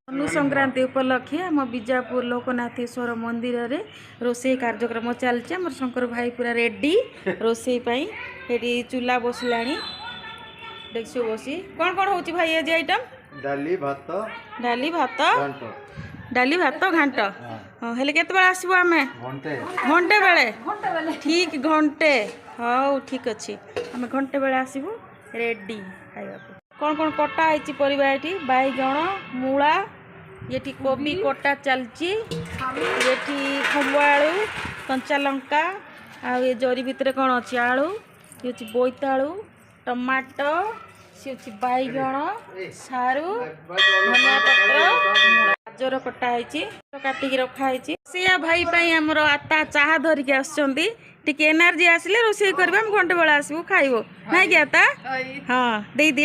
धनु संक्रांति उपलक्षे आम बीजापुर लोकनाथेश्वर मंदिर रे रोषे कार्यक्रम चलছে आम शंकर भाई पूरा रेडी रोषे ये चूल्हा बसला देखिए बसी कौन कौन हो भाई आज आइटम डाली भात डाली भात घांट हाँ हेले केते बेले आसीबो आमे घंटे बेले ठीक घंटे हाँ ठीक अच्छे आम घंटे बेले आसीबो रेडी खाइबा कौन कौन कटा है परिबा एठी बैगण मूला ये कोबी कटा चलची ये खम्ब आलू कंचा लंका आ ये जरी भितर कौन अच्छी आलू ये बोईतालू टमाटो सी बैगण सारू धनिया पत्र गाजर कटा काटिक रखाई सिया भाई आमर आता चाह धरिकी आसुँच टी एनर्जी आसिले रोषे करबा हम घंटे बेला आसबू खाइबो ना कि आता हाँ दे